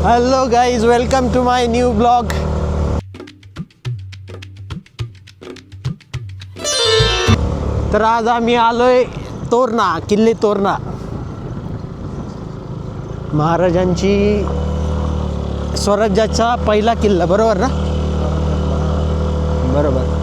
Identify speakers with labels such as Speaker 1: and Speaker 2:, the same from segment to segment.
Speaker 1: Hello guys, welcome to my new blog. तर आज आम्ही आलोय तोरणा, किल्ले तोरणा. महाराजांची स्वराज्याचा पहिला किल्ला, बरोबर ना? बरोबर.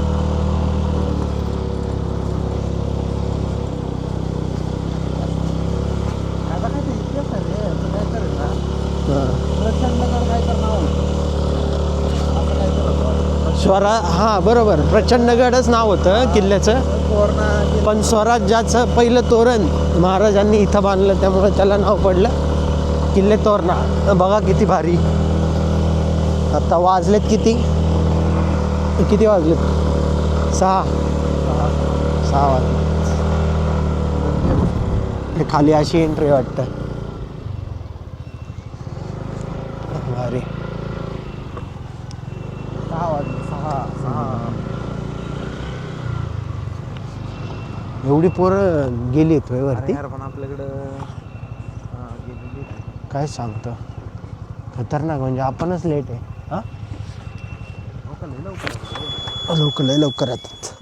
Speaker 1: हां बरोबर, प्रचंडगडच नाव होतं किल्ल्याचं, पण स्वराज्याचं पहिलं तोरण महाराजांनी इथं बांधलं, त्यामुळे त्याला नाव पडलं किल्ले तोरणा. बघा किती भारी. आता वाजलेत किती वाजलेत? 6 वाजले. खाली अशी एंट्री वाटतं. भारी. 6 वाजले. 6 एवढी पोरं गेली आहेत वरती.
Speaker 2: पण आपल्याकडं
Speaker 1: काय सांगतो, खतरनाक. म्हणजे आपणच लेट आहे. हां, लवकर येतात.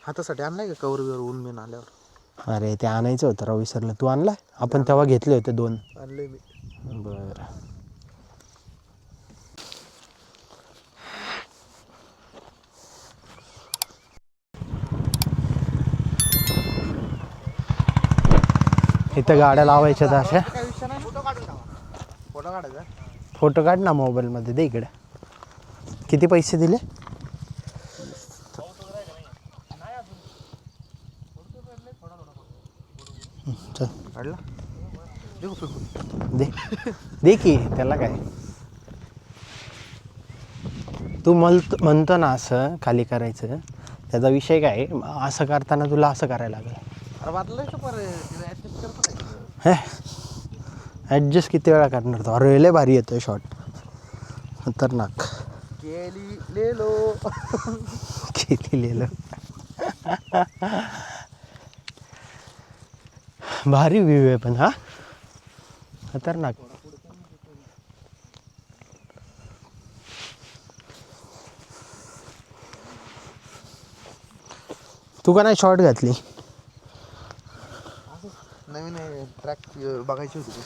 Speaker 2: हातासाठी आणलाय का कवर बिवर ऊन बिन आल्यावर?
Speaker 1: अरे ते आणायचं होतं राव, विसरलं. तू आणला? आपण तेव्हा घेतले होते 2.
Speaker 2: आणले मी.
Speaker 1: बरं. इथं गाड्या लावायच्यात अशा.
Speaker 2: काय विषय नाही. फोटो काढायचा.
Speaker 1: फोटो काढ ना मोबाईलमध्ये. दे इकडे. किती पैसे दिले? चल
Speaker 2: काढला
Speaker 1: दे की, त्याला काय. तू म्हणतो ना असं खाली करायचं, त्याचा विषय काय. असं करताना तुला असं करायला लागेल. हे ॲडजस्ट किती वेळा करणार तो? अरे लय भारी येतोय शॉट, खतरनाक. केली भारी व्ह्यू आहे पण. हा, खतरनाक. तू का नाही शॉर्ट घातली?
Speaker 2: नवीन ट्रॅक बघायची होती.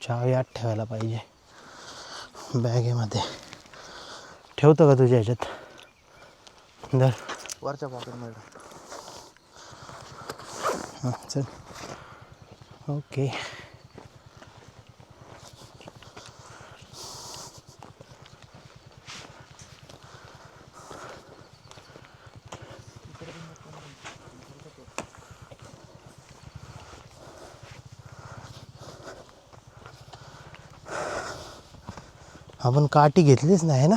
Speaker 1: चावी आत ठेवायला पाहिजे बॅगेमध्ये. ठेवतो का तुझ्या ह्याच्यात? दर
Speaker 2: वरच्या पॉकेटमध्ये.
Speaker 1: हां चल. ओके. आपण काठी घेतलीच नाही ना.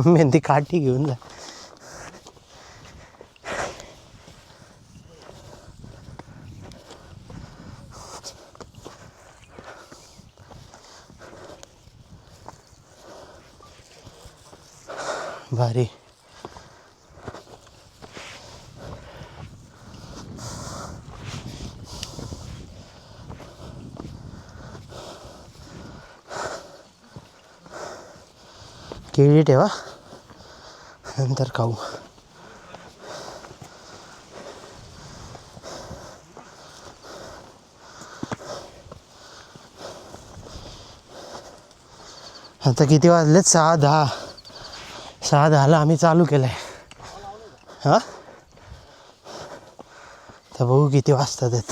Speaker 1: मेहंदी काठी घेऊन जा. भारी. केळी ठेवा, नंतर खाऊ. आता किती वाजलेत? 6:10 आम्ही चालू केलं आहे. हां, तर बघू किती वाजतात आहेत.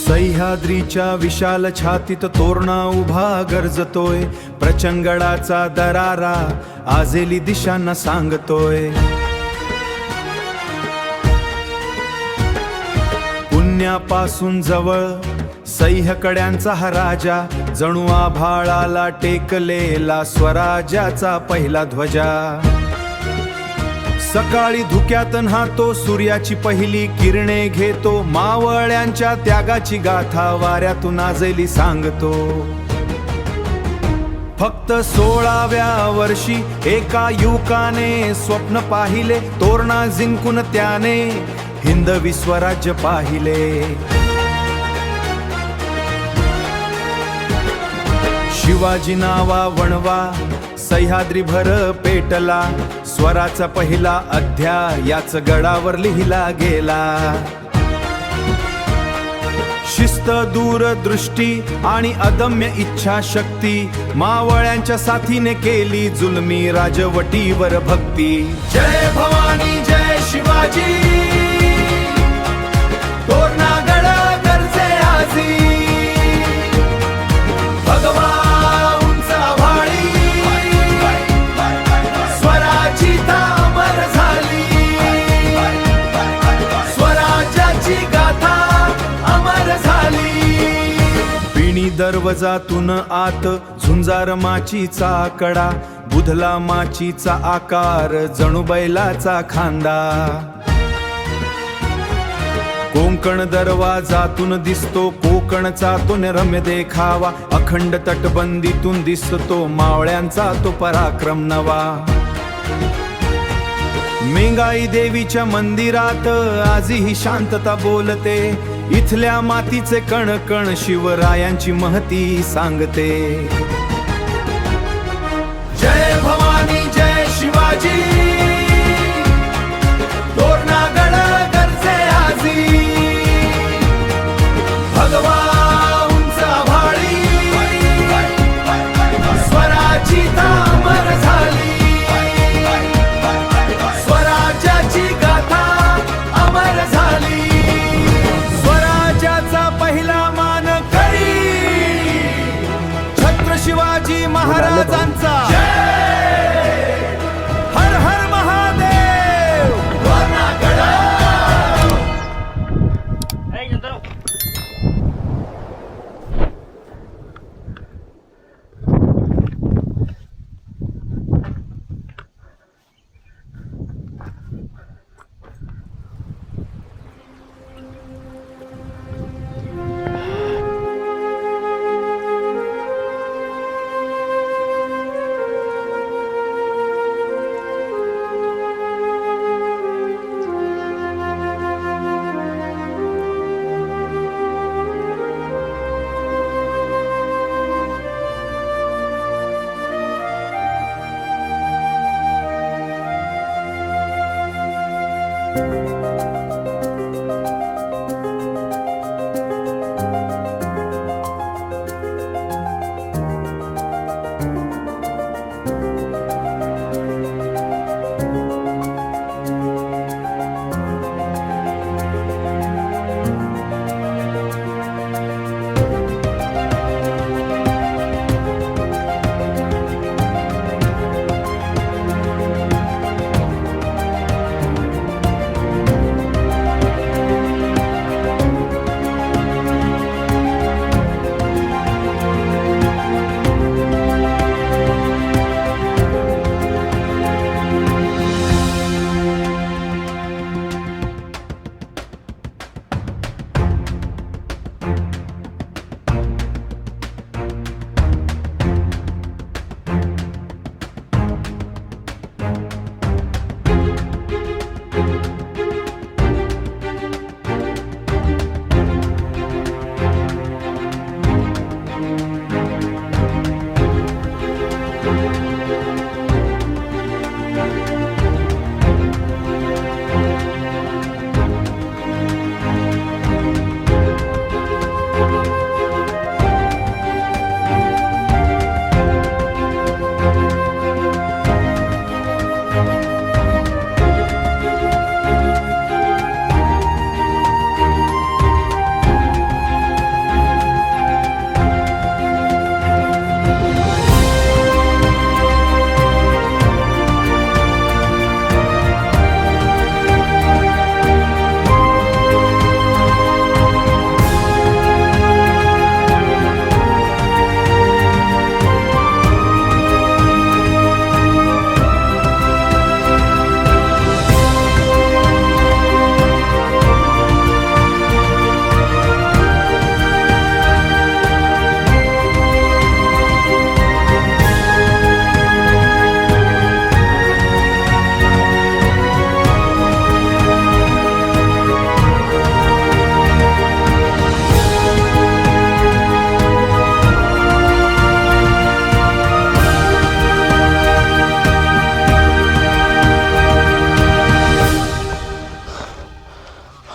Speaker 3: सह्याद्रीच्या विशाल छातीत तोरणा उभा गरजतोय. प्रचंगडाचा दरारा आजेली दिशांना सांगतोय. पुण्यापासून जवळ सह्यकड्यांचा हा राजा, जणू आभाळाला टेकलेला स्वराज्याचा पहिला ध्वजा. सकाळी धुक्यात न्हातो, सूर्याची पहिली किरणे घेतो, मावळ्यांच्या त्यागाची गाथा वाऱ्यातून आजली सांगतो. फक्त 16व्या वर्षी एका युवकाने स्वप्न पाहिले, तोरणा जिंकून त्याने हिंदवी स्वराज्य पाहिले. शिवाजी नावा वणवा सह्याद्री भर पेटला, स्वराचा पहिला अध्याय याच गडावर लिहिला गेला. शिस्त, दूरदृष्टी आणि अदम्य इच्छाशक्ती, मावळ्यांच्या साथीने केली जुलमी राजवटीवर भक्ती. जय भवानी जय शिवाजी, तोरणागड गरजे आजी, भगवा उंच आभाळी, स्वराची तामर झाली, स्वराज्याची गाथा अमर झाली. पिणी दरवाजातून आत झुंजार माचीचा कडा, बुधला माचीचा आकार जणू बैलाचा खांदा. कोकण दरवाजातून दिसतो कोकणचा तो रम्य देखावा, अखंड तटबंदीतून दिसतो मावळ्यांचा तो पराक्रम नवा. मेंगाई देवीच्या मंदिरात आजही शांतता बोलते, इथल्या मातीचे कण कण शिवरायांची महती सांगते. जय भवानी जय शिवाजी, तोरणागड गरजे आजी, भगवा उंच आभाळी, स्वराची तामर झाली, स्वराज्याची गाथा अमर झाली. स्वराज्याचा पहिला मानकरी छत्र शिवाजी महाराजांचा. हर हर महादेव.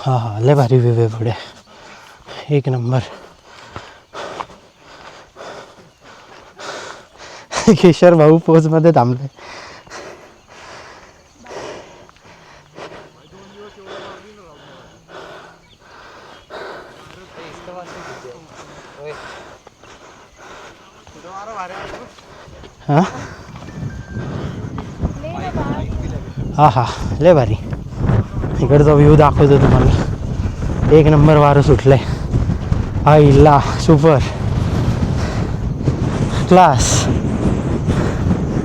Speaker 1: हा हा लय भारी व्ह्यू आहे पुढे, एक नंबर. किशोर भाऊ पोजमध्ये थांबले. हा हा हा लय भारी. इकडचा व्ह्यू दाखवतो तुम्हाला, एक नंबर वारं सुटलंय. आईला सुपर क्लास.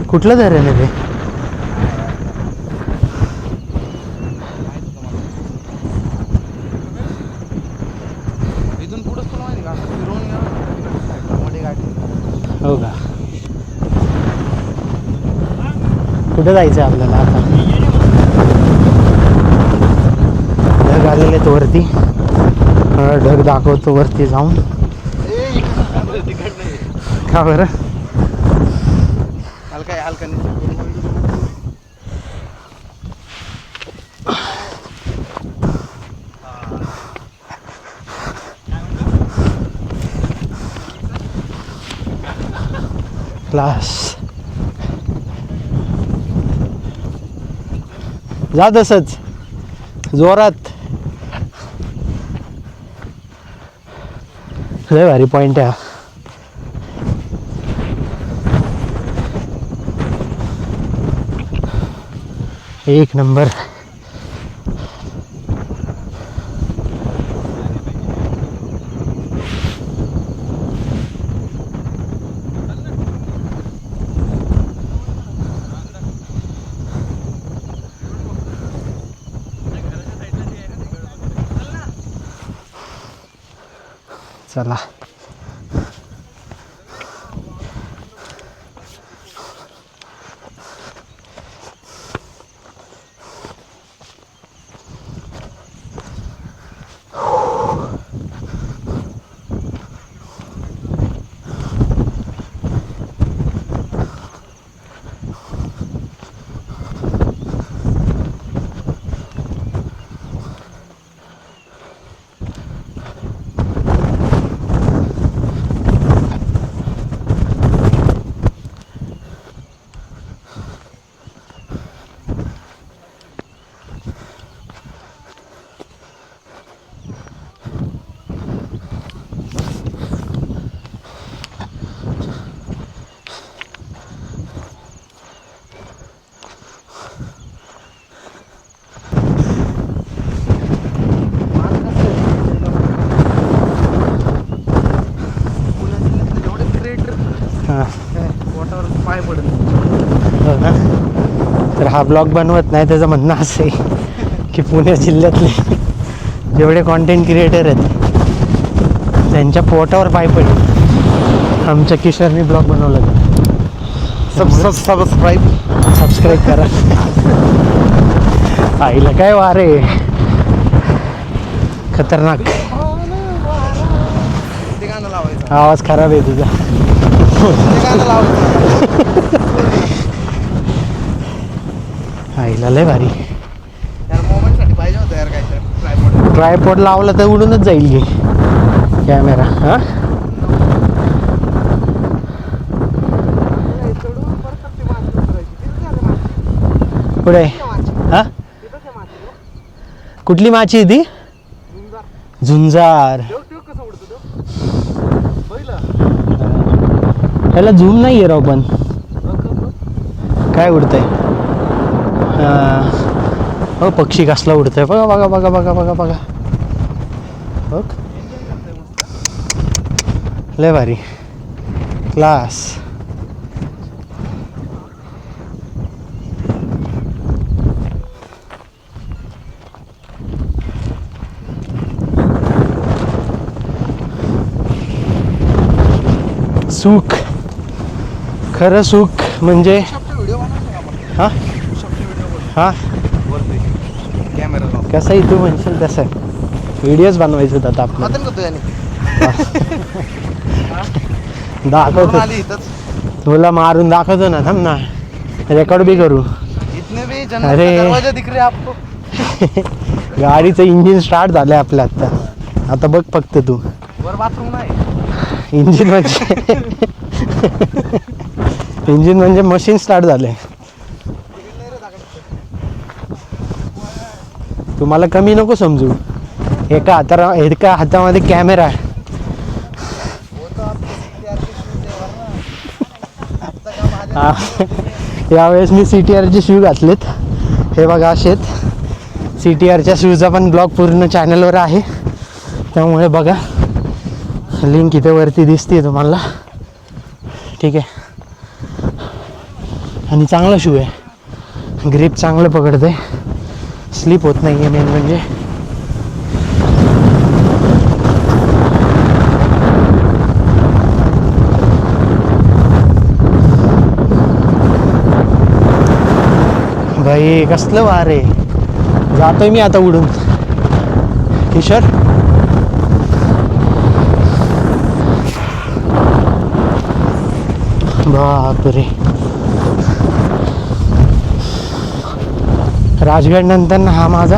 Speaker 1: कुठलं धरण आहे ते?
Speaker 2: इथून पुढंच तुला माहिती का फिरवून गेला मोठी गाडी.
Speaker 1: हो का? कुठं जायचं आहे आपल्याला आता? ढग आलेले आहेत वरती, ढग दाखवतो वरती जाऊन. का बरं?
Speaker 2: हलका आहे हलका नाही.
Speaker 1: क्लास. जा तसंच जोरात. लय भारी पॉइंट आहे. एक नंबर. चला
Speaker 2: पोटावर पाय पडत.
Speaker 1: हो ना. तर हा ब्लॉग बनवत नाही, त्याचं म्हणणं असं आहे की पुणे जिल्ह्यातले जेवढे कॉन्टेंट क्रिएटर आहेत त्यांच्या पोटावर पाय पडले. आमच्या किशोरने ब्लॉग बनवला तर सबस्क्राईब करा. आईला काय वारे खतरनाक.
Speaker 2: ते गाणं लावायचं.
Speaker 1: आवाज खराब आहे तुझा.
Speaker 2: ते गाणं लावायचं.
Speaker 1: आईला लय भारी.
Speaker 2: यार मोबाईलसाठी पाहिजे होतं यार काहीतरी ट्रायपॉड.
Speaker 1: ट्रायपॉड लावला तर उडूनच जाईल की कॅमेरा. हा पुढे हा कुठली माची आहे ती? झुंजार. त्याला झूम नाही आहे राव, पण काय उडतंय. हो पक्षी कसला उडतंय बघा बघा बघा बघा बघा बघा. बघ लय भारी क्लास. सुख, खरं सुख म्हणजे हा हा
Speaker 2: कॅमेरा लाव.
Speaker 1: कसंही तू म्हणशील तसं व्हिडिओज बनवायचे होतात आपल्याला.
Speaker 2: हाताने करतो याने.
Speaker 1: दाखवतो
Speaker 2: आली इथंच.
Speaker 1: तुला मारून दाखवतो ना. थांब ना, रेकॉर्ड बी करू.
Speaker 2: इतने भी
Speaker 1: अरे.
Speaker 2: जन्नत का दरवाजा दिख रहा है आपको.
Speaker 1: गाडीचं इंजिन स्टार्ट झालंय आपलं आता बघ फक्त तू
Speaker 2: वर बाथरूम नाही.
Speaker 1: इंजिन म्हणजे मशीन स्टार्ट झालंय. तुम्हाला कमी नको समजू. एका हातामध्ये कॅमेरा आहे. यावेळेस मी CTRचे शूज घातलेत. हे बघा असेत. CTRच्या शूजचा पण ब्लॉग पूर्ण चॅनलवर आहे, त्यामुळे बघा. लिंक इथे वरती दिसते तुम्हाला. ठीक आहे. आणि चांगला शू आहे. ग्रिप चांगलं पकडते. स्लिप होत नाही आहे मेन म्हणजे. भाई कसलं वार आहे. जातोय मी आता उडून. किशोर बापरे. राजगड नंतर हा माझा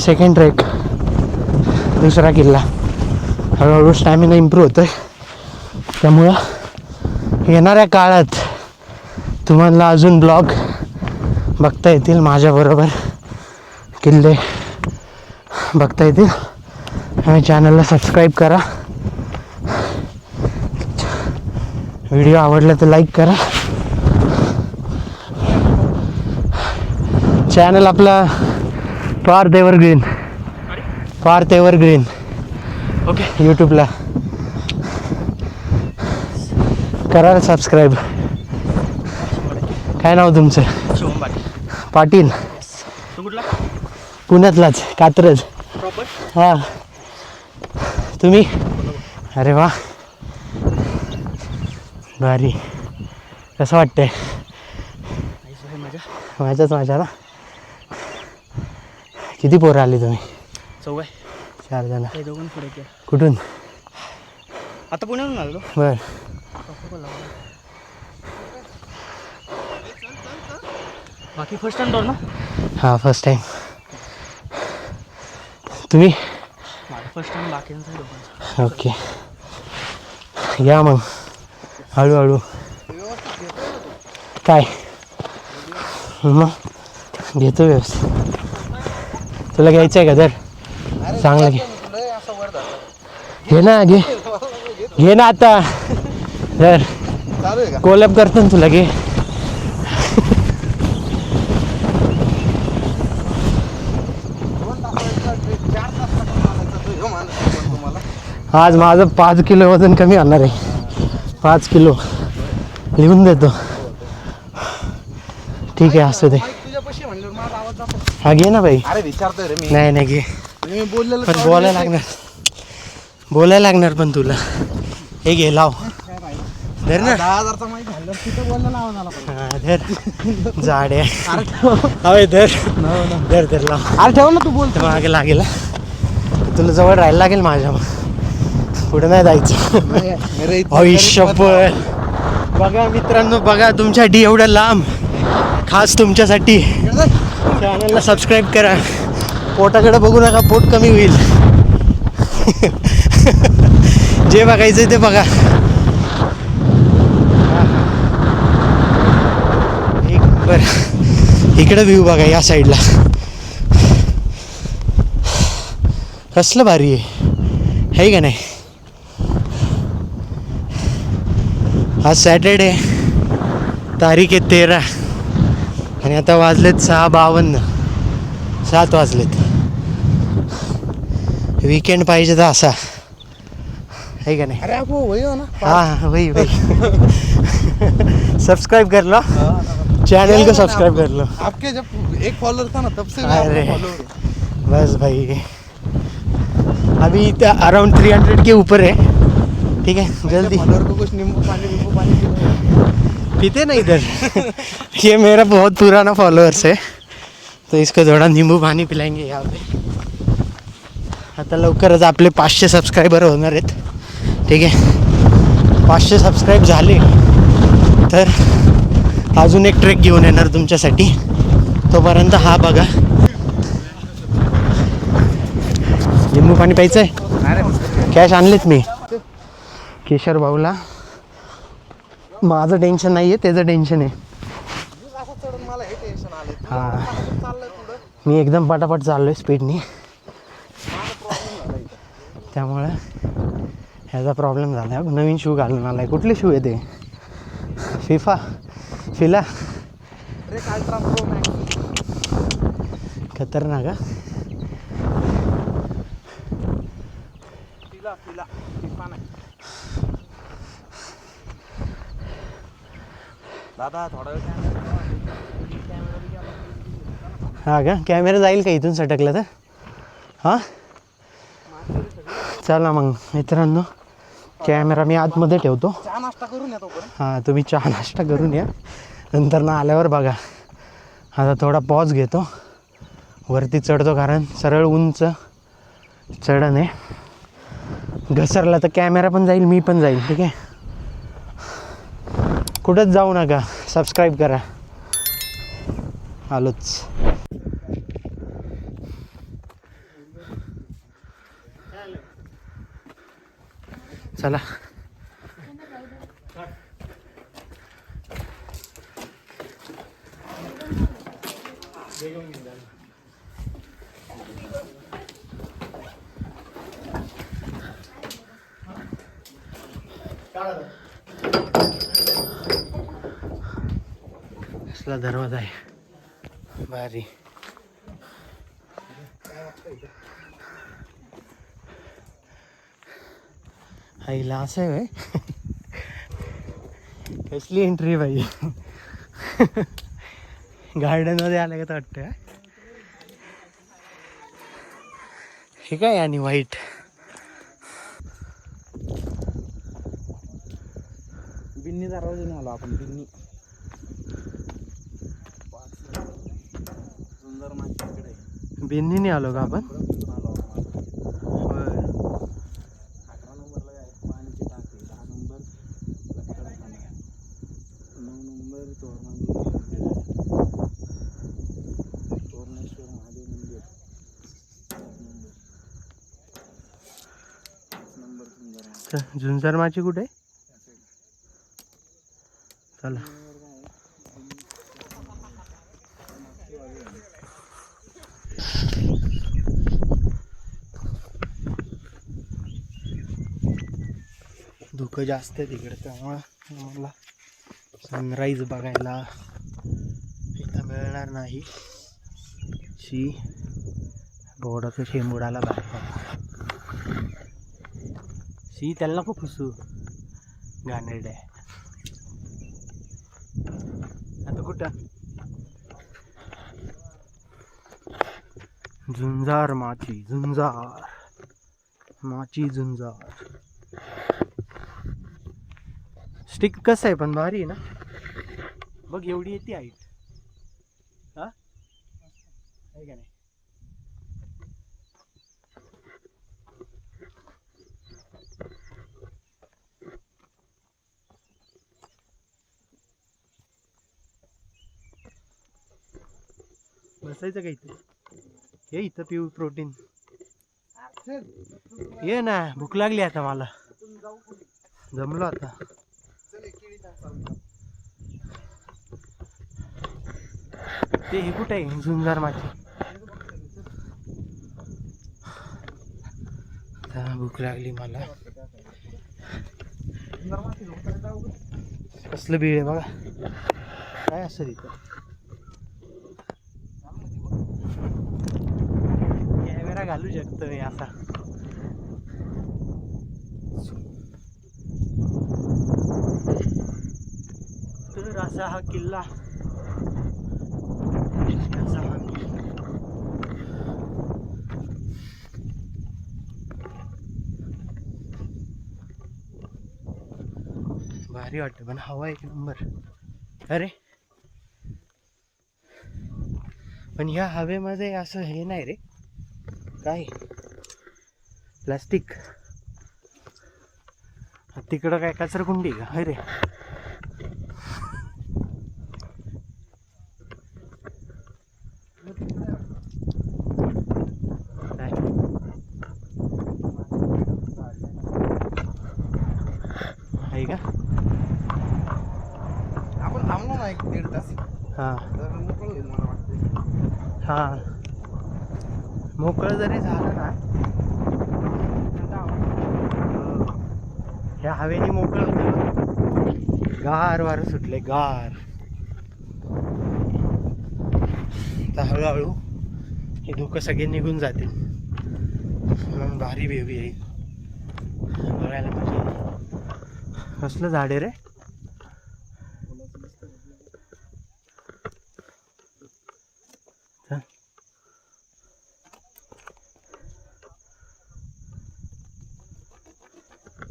Speaker 1: सेकंड ट्रेक, दुसरा किल्ला. हळूहळू स्टॅमिना इम्प्रूव्ह होतोय, त्यामुळं येणाऱ्या काळात तुम्हाला अजून ब्लॉग बघता येतील माझ्याबरोबर. किल्ले बघता येतील. आणि चॅनलला सबस्क्राईब करा. व्हिडिओ आवडला तर लाईक करा. चॅनल आपला पार्थ एव्हरग्रीन ओके. यूट्यूबला करा सबस्क्राईब. काय नाव तुमचं? पाटील. पुण्यातलाच, कात्रज. हां. तुम्ही? अरे वा, भारी. कसं वाटतंय? माझ्या ना. किती पोरं आली तुम्ही? 4 जण. कुठून?
Speaker 2: आता पुण्याहून आलो.
Speaker 1: बर.
Speaker 2: बाकी फर्स्ट टाइम ना?
Speaker 1: हां फर्स्ट टाइम. तुम्ही?
Speaker 2: फर्स्ट टाइम बाकी.
Speaker 1: ओके या मग हळूहळू. काय मग घेतो व्यवस्थित. तुला घ्यायचं आहे का? तर चांगलं घे ना. घे ना आता. तर कोलॅब करतो ना तुला. घे. आज माझं 5 किलो वजन कमी होणार आहे. 5 किलो लिहून देतो. ठीक आहे असं ते. हा घे ना भाई.
Speaker 2: अरे विचारतोय रे मी.
Speaker 1: नाही घे.
Speaker 2: मी बोललेलं
Speaker 1: पण बोलायला लागणार पण तुला. हे घे लाव. धर ना.
Speaker 2: 10,000चा माहिती झालं तिथं बोललं लावा मला.
Speaker 1: हा धर. जाड आहे. धर लाव.
Speaker 2: अरे ठेव ना तू बोलतो.
Speaker 1: मागे लागेल. तुला जवळ राहायला लागेल माझ्या. पुढे नाही जायचं. आयुष्यभर. बघा मित्रांनो, बघा तुमच्यासाठी एवढं लांब, खास तुमच्यासाठी. चॅनलला सबस्क्राईब करा. पोटाकडे बघू नका, पोट कमी होईल. जे बघायचं ते बघा. बरं इकडं व्ह्यू बघा या साईडला. कसलं भारी आहे का नाही. आज सॅटर्डे, तारीख आहे 13 आणि आता वाजलेत 6:52. 7 वाजलेत. वीकेंड पाहिजे तर असा है का नाही.
Speaker 2: अरे आपको वही हो ना.
Speaker 1: हाँ वही सब्सक्राइब कर लो. चैनल को सब्सक्राइब कर लो.
Speaker 2: आपके जब एक फॉलोअर था ना तब से
Speaker 1: अरे
Speaker 2: फॉलोअर.
Speaker 1: बस भाई अभी अराउंड 300 के ऊपर है. ठीक है जल्दी.
Speaker 2: फॉलोअर को कुछ नींबू पानी
Speaker 1: पीते ना इधर. ये मेरा बहुत पुराना फॉलोअर्स है, तो इसको थोड़ा नींबू पानी पिलाएंगे यहाँ पे. आता लवकरच आपले 500 सबस्क्रायबर होणार आहेत. ठीक आहे. 500 सबस्क्राईब झाले तर अजून एक ट्रेक घेऊन येणार तुमच्यासाठी. तोपर्यंत हा बघा लिंबू पाणी प्यायचं आहे. कॅश आणलेत मी केशर भाऊला. माझं टेन्शन नाही आहे, त्याचं टेन्शन आहे.
Speaker 2: मला हे टेन्शन आले.
Speaker 1: हां
Speaker 2: चाललंय पुढं.
Speaker 1: मी एकदम पटापट चाललो आहे स्पीडनी, त्यामुळं ह्याचा प्रॉब्लेम झाला आहे. नवीन शू घालून आला आहे. कुठले शू आहे ते? फिला
Speaker 2: ट्रेक अल्ट्रा प्रो मॅक्स.
Speaker 1: खतरनाक.
Speaker 2: फिफा नाही दादा. थोडा वेळ
Speaker 1: हा का? कॅमेरा जाईल का इथून सटकलं तर? हां चला मग मित्रांनो, कॅमेरा मी आतमध्ये ठेवतो.
Speaker 2: चहा नाश्ता करून येतो पण.
Speaker 1: हां तुम्ही चहा नाश्ता करून या, नंतर ना आल्यावर बघा. आता थोडा पॉज घेतो, वरती चढतो, कारण सरळ उंच चढण आहे. घसरला तर कॅमेरा पण जाईल, मी पण जाईल. ठीक आहे, कुठंच जाऊ नका, सबस्क्राईब करा. आलोच. चला कसला दरवाजा आहे भारी. आईला असं आहे होय? कसली एंट्री बाई. गार्डनमध्ये आलं का तर वाटतं. हे काय आणि व्हाईट
Speaker 2: बिन्नी दरवाजा आलो आपण. बिन्नी सुंदर माझ्याकडे
Speaker 1: बेंदीने आलो का आपण?
Speaker 2: आलो आपण.
Speaker 1: होय.
Speaker 2: 11 नंबरला आहे पाण्याची टाकी. 10 नंबर लकडखाना. 9 नंबर तोरणेश्वर महादेव मंदिर. 5 नंबर सुंदर.
Speaker 1: झुंजारमाची कुठे आहे? चला धुकं जास्त आहे तिकडे, त्यामुळं मला सनराईज बघायला इथं मिळणार नाही. बोर्डाचं शेंबुडाला बाहेर त्याला नको फुसू घाणेरडे. आता कुठं? झुंजार माची झुंजार. स्टिक कसं आहे पण भारी आहे ना. बघ एवढी येते हाईट. हा आहे का नाही? बसायचं का इथे? हे इथं पिऊ प्रोटीन. ये ना, भूक लागली आता मला. जमलो आता. ते हे कुठे आहे झुंजार माची? भूक लागली मला. कसलं बीळ आहे बघा. काय असं इथं? कॅमेरा घालू शकतो मी असा. तर असा हा किल्ला. भारी वाटतं पण हवा एक नंबर. अरे पण ह्या हवेमध्ये असं हे नाही रे, काय प्लास्टिक. तिकडं काय कचराकुंडी का? अरे हां
Speaker 2: तर मोकळं होईल मला वाटते.
Speaker 1: हां मोकळं जरी झालं ना ह्या हवेने मोकळं होतं गार वारं सुटले गार. तर हळूहळू हे धुकं सगळे निघून जातील मग भारी व्ह्यू येईल बघायला पाहिजे. कसलं झाड आहे रे? चल.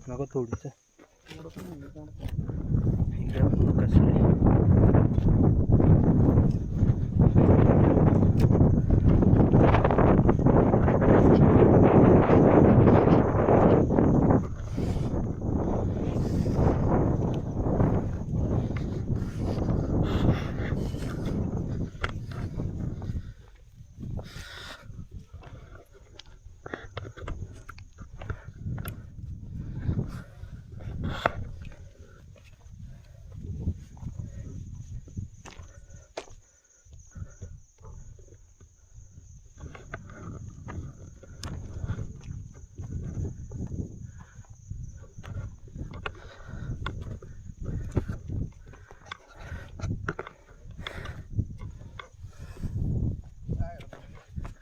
Speaker 1: नको थोडीच एकदम कसलं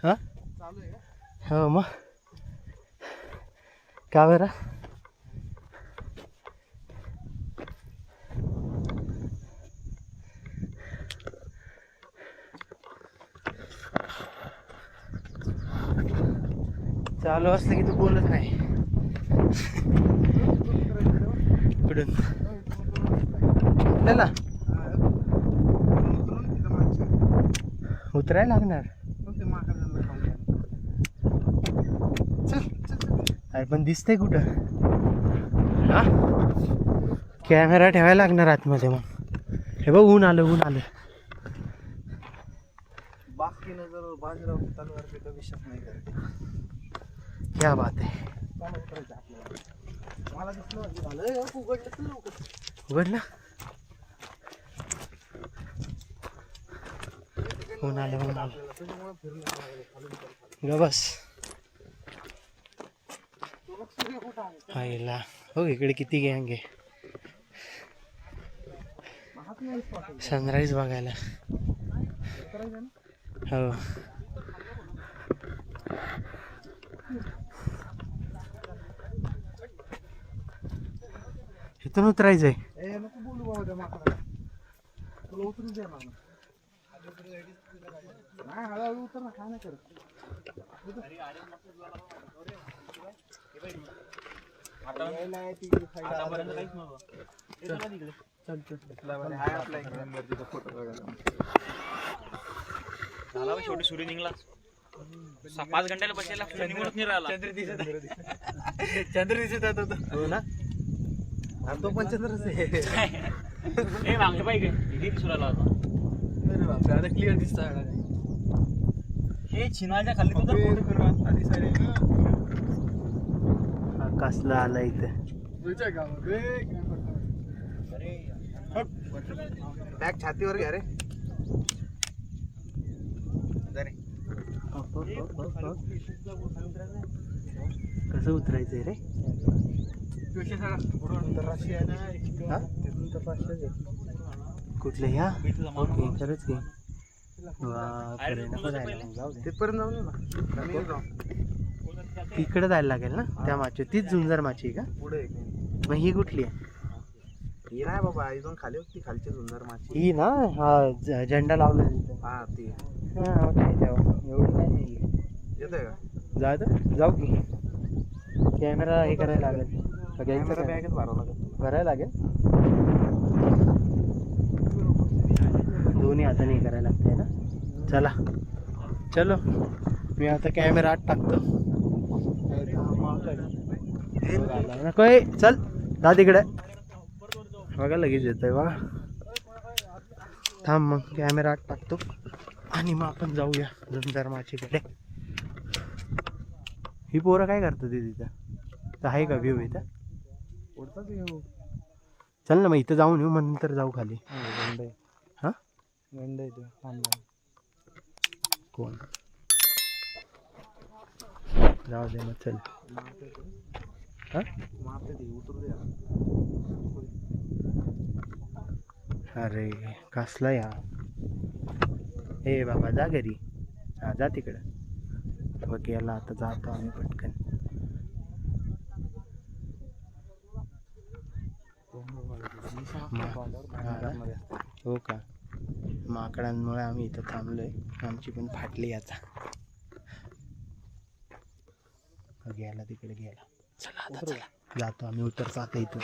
Speaker 1: हां
Speaker 2: चालू आहे का?
Speaker 1: हो मग का बरं? चालू असलं की तू बोलत नाही. कुठून आपल्याला
Speaker 2: उतरून तिथं मागच्या.
Speaker 1: उतरायला लागणार?
Speaker 2: मग ते माकडं खाऊन घ्या. चल चल चल.
Speaker 1: अरे पण दिसतंय कुठं? हा कॅमेरा ठेवायला लागणार आतमध्ये मग. हे बघ ऊन आलं ऊन आलं.
Speaker 2: बाकीनं जर बाजूला तलवार पे तर विश्वास नाही करते.
Speaker 1: क्या बात आहे.
Speaker 2: चालू उतरायचं आपल्याला. मला दिसलं झालं उघडलं तर लवकर.
Speaker 1: उघडलं ऊन आलं ऊन आलं.
Speaker 2: त्याच्यामुळे फिरून
Speaker 1: ग बस आईला हो इकडे किती गँग आहे सनराईज बघायला. हो इथून उतरायचंय.
Speaker 2: ए नको बोलू बाबा त्या माकडा. तुला उतरू दे ना. नाही हळूहळू उतर ना. काय नाही करत.
Speaker 4: शेवटी सूर्य निघला 5 घंट्याला बसायला निघूनच नाही राहिला.
Speaker 1: चंद्र दिसत होता. हो ना
Speaker 2: तो पंचंद्रच आहे.
Speaker 4: ए मागच्या पाहिजे इथे सुराला होता.
Speaker 2: अरे बापरे आता क्लिअर दिसतंय.
Speaker 4: हे चिनाच्या खाली तो फोटो फिरवा आधी सारे.
Speaker 1: हा कसला आला इथे.
Speaker 2: बॅग छातीवर घ्या रे.
Speaker 1: कसं उतरायचंय रे?
Speaker 2: आंतरराष्ट्रीय आहे ना.
Speaker 1: हा?
Speaker 2: तिथून तर 500 आहे.
Speaker 1: कुठले ह्या? ओके खरंच की बापरे नको जायला मग जाऊ दे.
Speaker 2: तिथपर्यंत जाऊन ये ना. कमी जाऊ.
Speaker 1: तिकडे जायला लागेल ना त्या माची. तीच झुंजार माची आहे का?
Speaker 2: पुढे एक नाही.
Speaker 1: मग ही कुठली आहे?
Speaker 2: ही नाही बाबा इथून खाली होती. खालची सुंदर माची.
Speaker 1: ही ना हा झेंडा लावला तिथे.
Speaker 2: हा ती
Speaker 1: हा मग काय तेव्हा एवढं काय नाही.
Speaker 2: येतोय का?
Speaker 1: जाऊ की कॅमेरा हे करायला लागेल.
Speaker 2: कॅमेरा बॅगच भरावं लागेल.
Speaker 1: भरायला लागेल. दोन्ही हाताने हे करायला लागतंय ना. चला चलो मी आता कॅमेरा आत टाकतो. नको चल जा तिकडे. बघा लगेच येतोय बघा. थांब मग कॅमेरा आत टाकतो आणि मग आपण जाऊया झुंजार माचीकडे. ही पोरं काय करतात ते तिथं? तर आहे का व्ह्यू इथं?
Speaker 2: पुढचाच येऊ.
Speaker 1: चल ना मग इथं जाऊन येऊ मग नंतर जाऊ खाली. हां
Speaker 2: गंड येतो थांबला.
Speaker 1: कोण जाऊ दे मग चल. हा
Speaker 2: मारते ते उतरू दे.
Speaker 1: अरे कसला या ए बाबा जा घरी. हा जा तिकडं. बघ गेला आता जातो आम्ही पटकन. हो का माकडांमुळे आम्ही इथं थांबलोय. आमची पण फाटली आता. गेला तिकडे गेला. चला आता चला जातो आम्ही. उतरतो आता इथून.